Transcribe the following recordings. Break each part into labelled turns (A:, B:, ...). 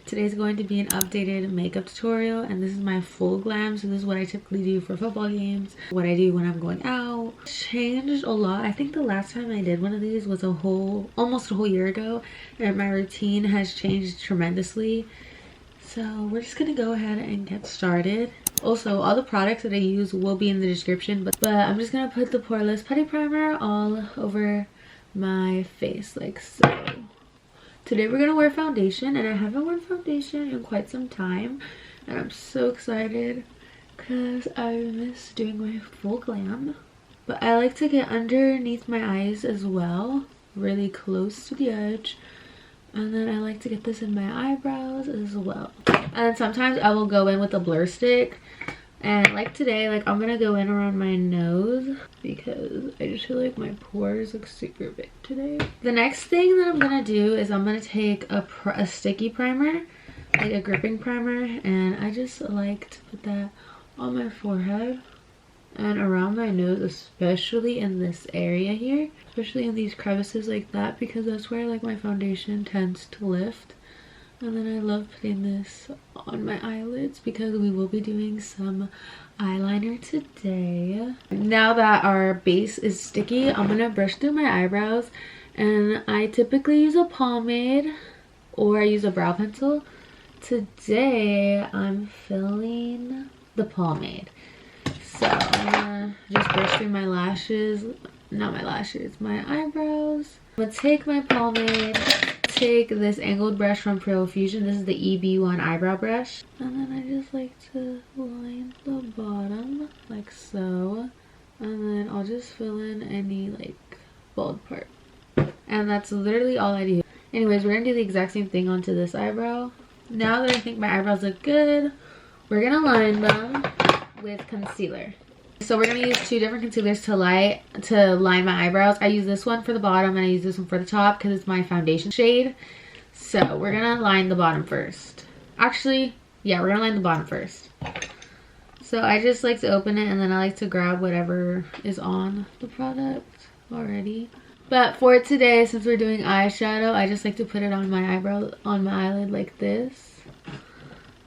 A: Today's going to be an updated makeup tutorial, and this is my full glam. So this is what I typically do for football games, what I do when I'm going out. Changed a lot. I think the last time I did one of these was almost a whole year ago, and my routine has changed tremendously. So we're just gonna go ahead and get started. Also, all the products that I use will be in the description, but I'm just gonna put the poreless putty primer all over my face like so. Today we're gonna wear foundation, and I haven't worn foundation in quite some time, and I'm so excited because I miss doing my full glam. But I like to get underneath my eyes as well, really close to the edge, and then I like to get this in my eyebrows as well. And then sometimes I will go in with a blur stick, and like today, like I'm gonna go in around my nose because I just feel like my pores look super big today. The next thing that I'm gonna do is I'm gonna take a sticky primer, like a gripping primer, and I just like to put that on my forehead and around my nose, especially in this area here, especially in these crevices like that, because that's where like my foundation tends to lift. And then I love putting this on my eyelids because we will be doing some eyeliner today. Now that our base is sticky, I'm gonna brush through my eyebrows, and I typically use a pomade or I use a brow pencil. Today I'm filling the pomade, so I'm gonna just brush through my lashes, not my lashes, my eyebrows. I'm gonna take my pomade, take this angled brush from Profusion. This is the EB1 eyebrow brush, and then I just like to line the bottom like so, and then I'll just fill in any like bald part, and that's literally all I do. Anyways, we're gonna do the exact same thing onto this eyebrow. Now that I think my eyebrows look good, we're gonna line them with concealer. So we're gonna use two different concealers to line my eyebrows. I use this one for the bottom and I use this one for the top because it's my foundation shade. So we're gonna line the bottom first. Actually, yeah, we're gonna line the bottom first. So I just like to open it, and then I like to grab whatever is on the product already. But for today, since we're doing eyeshadow, I just like to put it on my eyebrow, on my eyelid like this.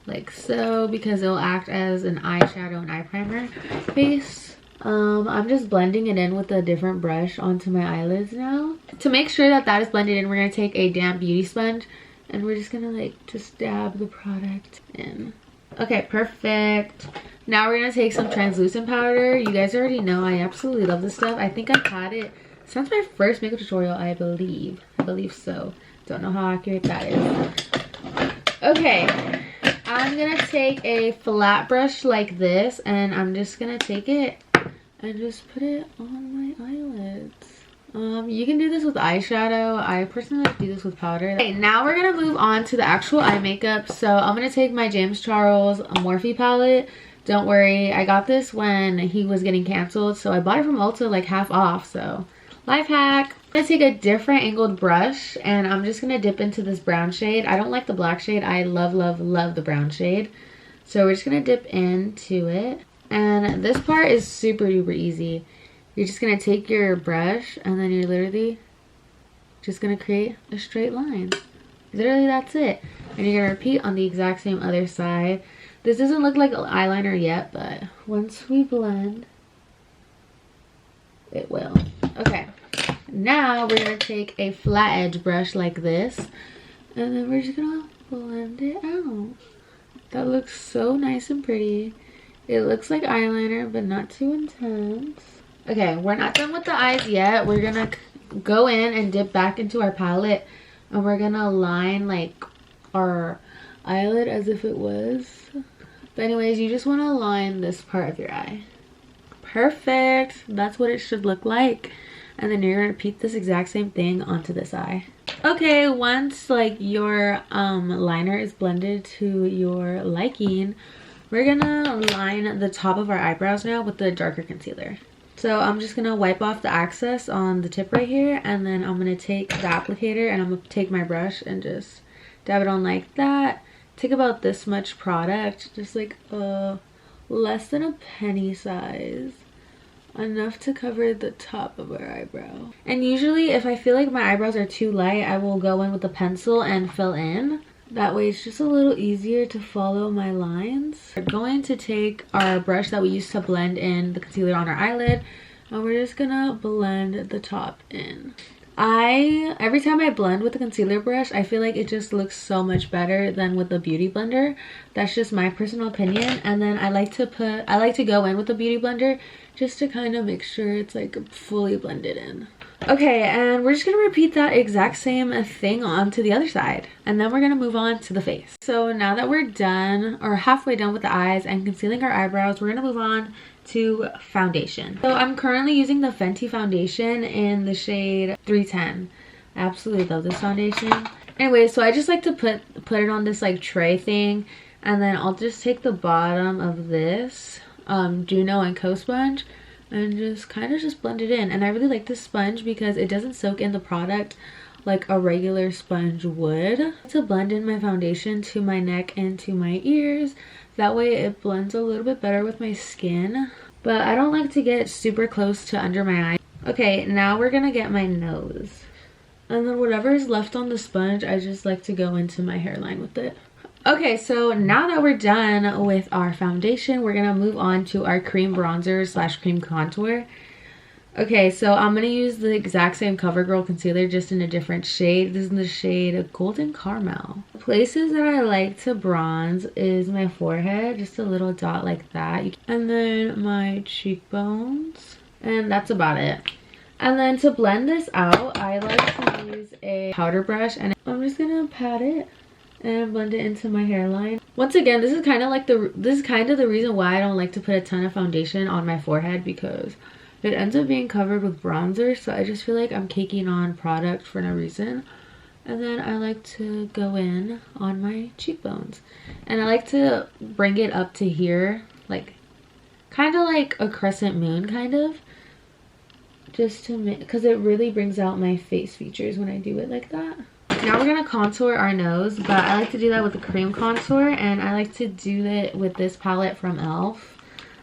A: Like so, because it'll act as an eyeshadow and eye primer base. I'm just blending it in with a different brush onto my eyelids now. To make sure that that is blended in, we're going to take a damp beauty sponge, and we're just going to like just dab the product in. Okay, perfect. Now we're going to take some translucent powder. You guys already know I absolutely love this stuff. I think I've had it since my first makeup tutorial, I believe so. Don't know how accurate that is. Okay, I'm gonna take a flat brush like this, and I'm just gonna take it and just put it on my eyelids. You can do this with eyeshadow. I personally like to do this with powder. Okay, now we're gonna move on to the actual eye makeup. So I'm gonna take my James Charles Morphe palette. Don't worry, I got this when he was getting canceled, so I bought it from Ulta like half off, so life hack. I'm gonna take a different angled brush, and I'm just gonna dip into this brown shade. I don't like the black shade. I love the brown shade. So we're just gonna dip into it, and this part is super duper easy. You're just gonna take your brush, and then you're literally just gonna create a straight line. Literally, that's it. And you're gonna repeat on the exact same other side. This doesn't look like an eyeliner yet, but once we blend, it will. Okay, now we're gonna take a flat edge brush like this, and then we're just gonna blend it out. That looks so nice and pretty. It looks like eyeliner, but not too intense. Okay, we're not done with the eyes yet. We're gonna go in and dip back into our palette, and we're gonna line like our eyelid as if it was. But anyways, you just want to line this part of your eye. Perfect. That's what it should look like. And then you're gonna repeat this exact same thing onto this eye. Okay, once like your liner is blended to your liking, we're gonna line the top of our eyebrows now with the darker concealer. So I'm just gonna wipe off the excess on the tip right here, and then I'm gonna take the applicator and I'm gonna take my brush and just dab it on like that. Take about this much product, just like less than a penny size. Enough to cover the top of our eyebrow. And usually if I feel like my eyebrows are too light, I will go in with a pencil and fill in. That way it's just a little easier to follow my lines. We're going to take our brush that we used to blend in the concealer on our eyelid, and we're just gonna blend the top in. Every time I blend with the concealer brush, I feel like it just looks so much better than with the beauty blender. That's just my personal opinion. And then I like to go in with the beauty blender just to kind of make sure it's like fully blended in. Okay, and we're just gonna repeat that exact same thing onto the other side, and then we're gonna move on to the face. So now that we're done, or halfway done with the eyes and concealing our eyebrows, we're gonna move on to foundation. So I'm currently using the Fenty foundation in the shade 310. I absolutely love this foundation. Anyway, so I just like to put it on this like tray thing, and then I'll just take the bottom of this Juno and Co sponge and just kind of just blend it in. And I really like this sponge because it doesn't soak in the product like a regular sponge would. To blend in my foundation to my neck and to my ears, that way it blends a little bit better with my skin, but I don't like to get super close to under my eye. Okay, now we're gonna get my nose, and then whatever is left on the sponge, I just like to go into my hairline with it. Okay, so now that we're done with our foundation, we're gonna move on to our cream bronzer / cream contour. Okay, so I'm gonna use the exact same CoverGirl concealer, just in a different shade. This is in the shade Golden Caramel. Places that I like to bronze is my forehead, just a little dot like that, and then my cheekbones, and that's about it. And then to blend this out, I like to use a powder brush, and I'm just gonna pat it and blend it into my hairline. Once again, this is kind of the reason why I don't like to put a ton of foundation on my forehead, because it ends up being covered with bronzer, so I just feel like I'm caking on product for no reason. And then I like to go in on my cheekbones, and I like to bring it up to here, like kind of like a crescent moon kind of, just to make, because it really brings out my face features when I do it like that. Now we're gonna contour our nose, but I like to do that with a cream contour, and I like to do it with this palette from e.l.f.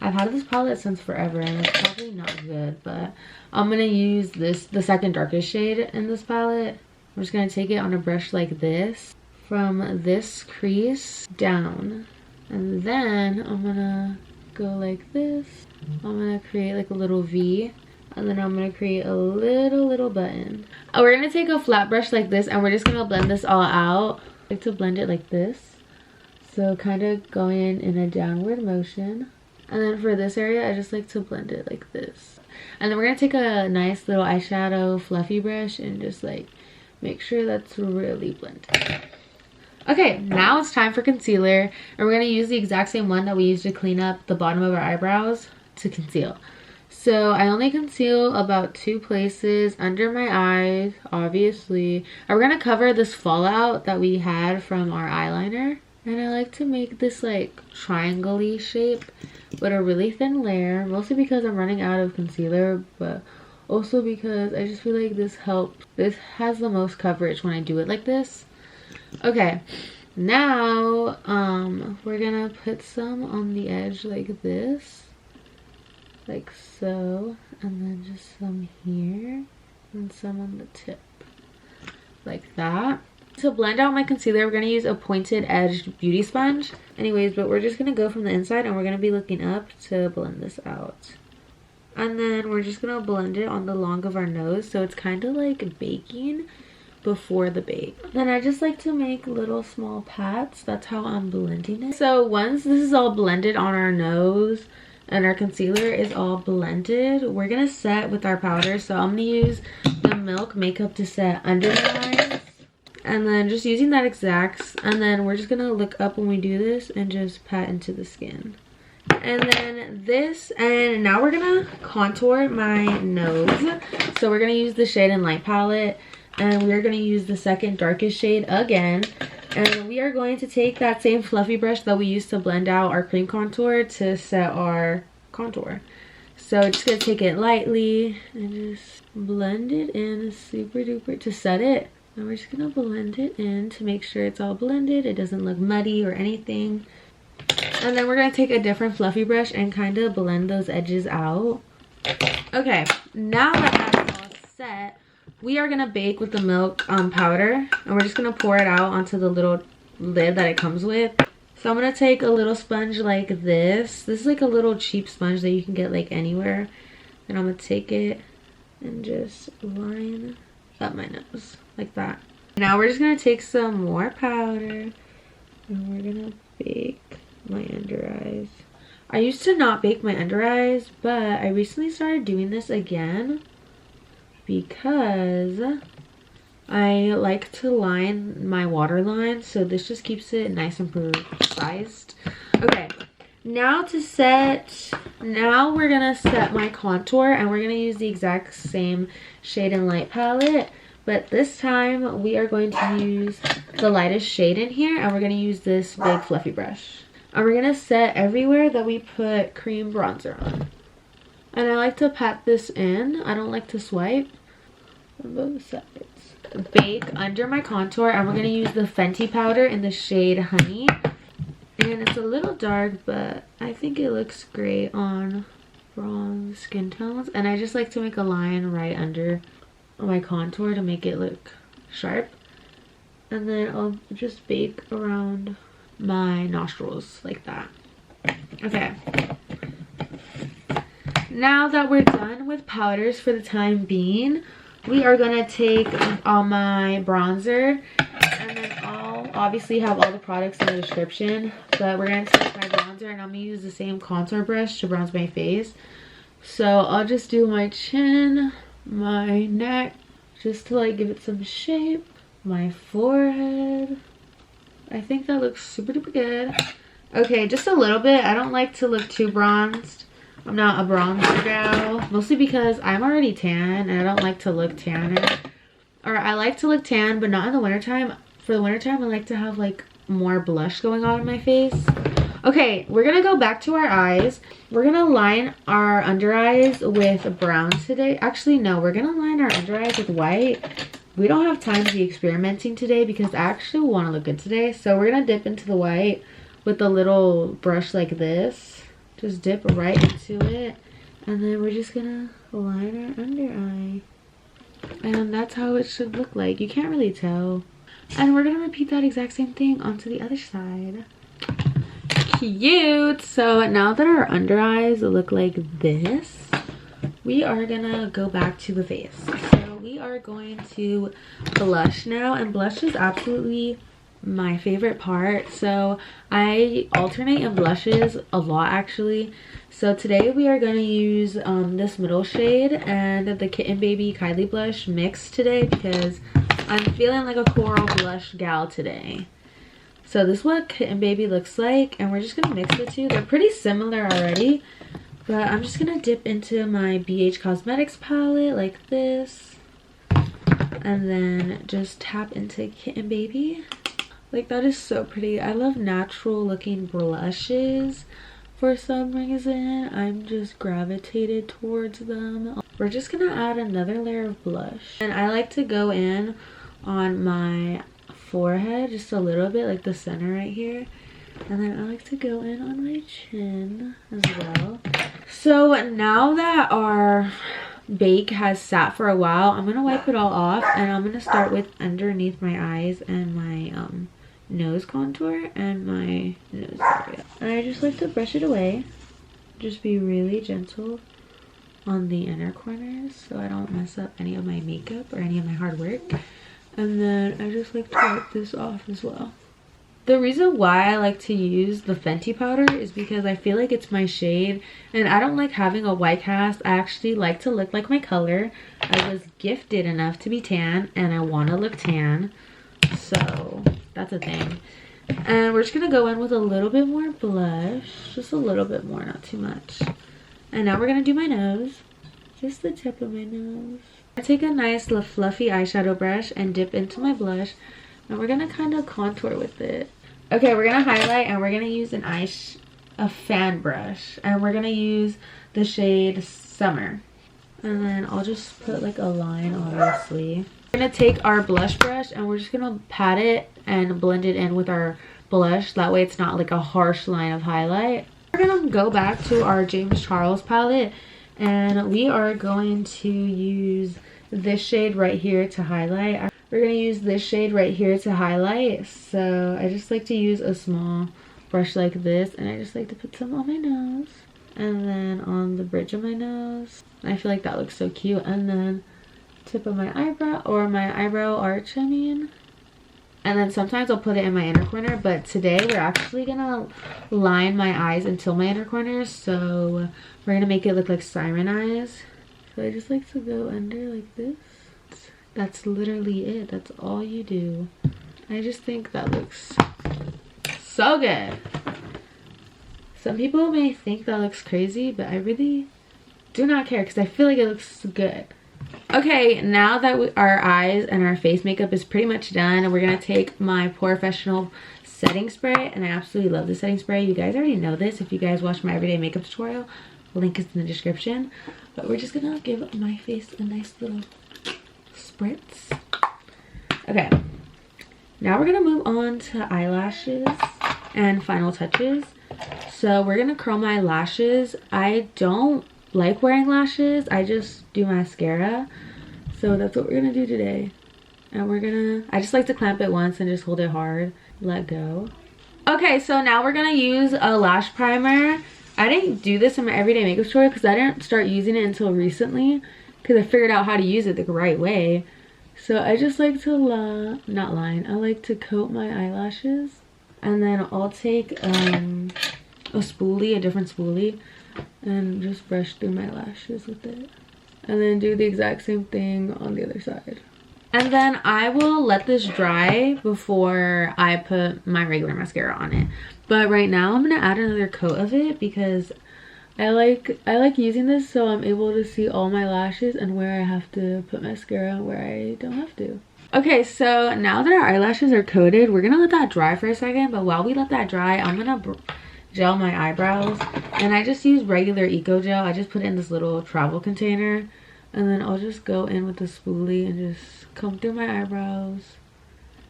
A: I've had this palette since forever, and it's probably not good, but I'm gonna use the second darkest shade in this palette. I'm just gonna take it on a brush like this, from this crease down, and then I'm gonna go like this. I'm gonna create like a little V, and then I'm gonna create a little button. We're gonna take a flat brush like this, and we're just gonna blend this all out. I like to blend it like this, so kind of going in a downward motion. And then for this area, I just like to blend it like this. And then we're gonna take a nice little eyeshadow fluffy brush and just like make sure that's really blended. Okay, now it's time for concealer, and we're gonna use the exact same one that we used to clean up the bottom of our eyebrows to conceal. So I only conceal about 2 places under my eyes, obviously. And we're gonna cover this fallout that we had from our eyeliner. And I like to make this like triangle-y shape with a really thin layer, mostly because I'm running out of concealer, but also because I just feel like this has the most coverage when I do it like this. Okay, now we're gonna put some on the edge like this, like so, and then just some here and some on the tip like that. To blend out my concealer, we're going to use a pointed edged beauty sponge. Anyways, but we're just going to go from the inside, and we're going to be looking up to blend this out. And then we're just going to blend it on the long of our nose, so it's kind of like baking before the bake. Then I just like to make little small pats. That's how I'm blending it. So once this is all blended on our nose and our concealer is all blended, we're going to set with our powder. So I'm going to use the Milk makeup to set under my eyes. And then just using that exact, and then we're just gonna look up when we do this and just pat into the skin. And then this, and now we're gonna contour my nose. So we're gonna use the Shade and Light palette, and we are gonna use the second darkest shade again. And we are going to take that same fluffy brush that we used to blend out our cream contour to set our contour. So just gonna take it lightly and just blend it in super duper to set it. And we're just gonna blend it in to make sure it's all blended, it doesn't look muddy or anything. And then we're gonna take a different fluffy brush and kind of blend those edges out. Okay, now that that's all set, we are gonna bake with the Milk powder, and we're just gonna pour it out onto the little lid that it comes with. So I'm gonna take a little sponge like this. This is like a little cheap sponge that you can get like anywhere. And I'm gonna take it and just line up my nose like that. Now we're just gonna take some more powder and we're gonna bake my under eyes. I used to not bake my under eyes, but I recently started doing this again because I like to line my waterline, so this just keeps it nice and precise. Okay, now we're gonna set my contour, and we're gonna use the exact same shade and light palette, but this time we are going to use the lightest shade in here, and we're gonna use this big fluffy brush. And we're gonna set everywhere that we put cream bronzer on. And I like to pat this in. I don't like to swipe on both sides. Bake under my contour, and we're gonna use the Fenty powder in the shade Honey. And it's a little dark, but I think it looks great on bronze skin tones. And I just like to make a line right under my contour to make it look sharp. And then I'll just bake around my nostrils like that. Okay, now that we're done with powders for the time being, we are gonna take all my bronzer, and then I'll obviously have all the products in the description, but we're gonna take my bronzer and I'm gonna use the same contour brush to bronze my face. So I'll just do my chin, my neck, just to like give it some shape, my forehead. I think that looks super duper good. Okay, just a little bit. I don't like to look too bronzed. I'm not a bronzer gal, mostly because I'm already tan and I don't like to look tanner. Or I like to look tan, but not in the wintertime. For the wintertime, I like to have like more blush going on in my face. Okay, we're gonna go back to our eyes. We're gonna line our under eyes with brown today. Actually, no, we're gonna line our under eyes with white. We don't have time to be experimenting today because I actually want to look good today. So we're going to dip into the white with a little brush like this. Just dip right into it. And then we're just going to line our under eye. And that's how it should look like. You can't really tell. And we're going to repeat that exact same thing onto the other side. Cute! So now that our under eyes look like this, we are going to go back to the face. We are going to blush now, and blush is absolutely my favorite part. So I alternate in blushes a lot actually. So today we are going to use this middle shade and the Kitten Baby Kylie blush mix today because I'm feeling like a coral blush gal today. So this is what Kitten Baby looks like, and we're just going to mix the two. They're pretty similar already, but I'm just going to dip into my BH Cosmetics palette like this. And then just tap into Kitten Baby. Like, that is so pretty. I love natural looking blushes for some reason. I'm just gravitated towards them. We're just gonna add another layer of blush. And I like to go in on my forehead just a little bit, like the center right here. And then I like to go in on my chin as well. So now that our bake has sat for a while, I'm gonna wipe it all off, and I'm gonna start with underneath my eyes and my nose contour and my nose area. And I just like to brush it away, just be really gentle on the inner corners so I don't mess up any of my makeup or any of my hard work. And then I just like to wipe this off as well. The reason why I like to use the Fenty powder is because I feel like it's my shade, and I don't like having a white cast. I actually like to look like my color. I was gifted enough to be tan, and I want to look tan, so that's a thing. And we're just gonna go in with a little bit more blush, just a little bit more, not too much. And now we're gonna do my nose, just the tip of my nose. I take a nice fluffy eyeshadow brush and dip into my blush, and we're gonna kind of contour with it. Okay, we're gonna highlight, and we're gonna use a fan brush, and we're gonna use the shade Summer. And then I'll just put like a line, obviously. We're gonna take our blush brush, and we're just gonna pat it and blend it in with our blush. That way it's not like a harsh line of highlight. We're gonna go back to our James Charles palette, and we are going to use this shade right here to highlight. we're gonna use this shade right here to highlight. So I just like to use a small brush like this, and I just like to put some on my nose and then on the bridge of my nose. I feel like that looks so cute. And then tip of my eyebrow, or my eyebrow arch, I mean. And then sometimes I'll put it in my inner corner, but today we're actually gonna line my eyes until my inner corner, so we're gonna make it look like siren eyes. So I just like to go under like this. That's literally it. That's all you do. I just think that looks so good. Some people may think that looks crazy, but I really do not care because I feel like it looks good. Okay, now that our eyes and our face makeup is pretty much done, we're gonna take my porefessional setting spray, and I absolutely love the setting spray. You guys already know this if you guys watch my everyday makeup tutorial. Link is in the description. But we're just gonna give my face a nice little spritz. Okay, now we're gonna move on to eyelashes and final touches. So we're gonna curl my lashes. I don't like wearing lashes, I just do mascara. So that's what we're gonna do today. And I just like to clamp it once and just hold it hard, let go. Okay, so now we're gonna use a lash primer. I didn't do this in my everyday makeup tutorial because I didn't start using it until recently, because I figured out how to use it the right way. So I just like to I like to coat my eyelashes, and then I'll take a spoolie, a different spoolie, and just brush through my lashes with it, and then do the exact same thing on the other side. And then I will let this dry before I put my regular mascara on it. But right now I'm gonna add another coat of it because I like using this so I'm able to see all my lashes and where I have to put mascara and where I don't have to. Okay, so now that our eyelashes are coated, we're gonna let that dry for a second. But while we let that dry, I'm gonna gel my eyebrows, and I just use regular eco gel. I just put it in this little travel container, and then I'll just go in with the spoolie and just comb through my eyebrows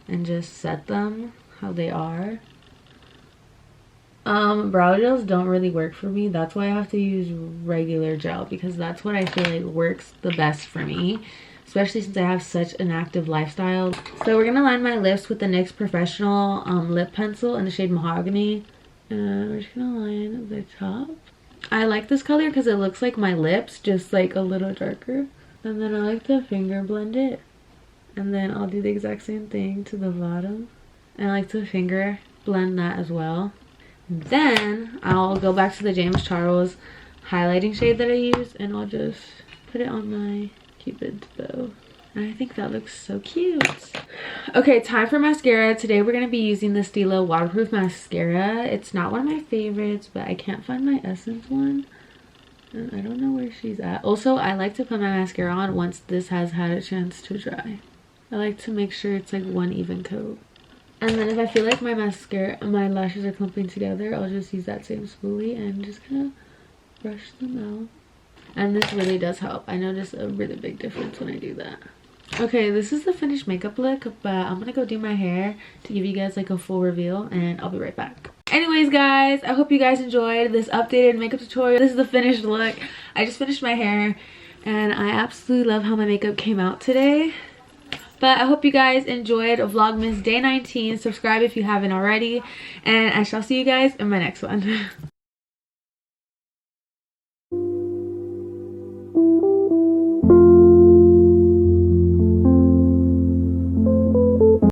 A: and just set them how they are. Brow gels don't really work for me. That's why I have to use regular gel, because that's what I feel like works the best for me, especially since I have such an active lifestyle. So we're gonna line my lips with the NYX Professional lip pencil in the shade Mahogany. And we're just gonna line the top. I like this color because it looks like my lips, just like a little darker. And then I like to finger blend it. And then I'll do the exact same thing to the bottom. And I like to finger blend that as well. And then I'll go back to the James Charles highlighting shade that I used, and I'll just put it on my Cupid's bow. And I think that looks so cute. Okay, time for mascara. Today we're going to be using the Stila waterproof mascara. It's not one of my favorites, but I can't find my Essence one, and I don't know where she's at. Also, I like to put my mascara on once this has had a chance to dry. I like to make sure it's like one even coat. And then if I feel like my lashes are clumping together, I'll just use that same spoolie and just kind of brush them out. And this really does help. I notice a really big difference when I do that. Okay, this is the finished makeup look, but I'm gonna go do my hair to give you guys like a full reveal, and I'll be right back. Anyways guys, I hope you guys enjoyed this updated makeup tutorial. This is the finished look. I just finished my hair, and I absolutely love how my makeup came out today. But I hope you guys enjoyed Vlogmas Day 19. Subscribe if you haven't already, and I shall see you guys in my next one.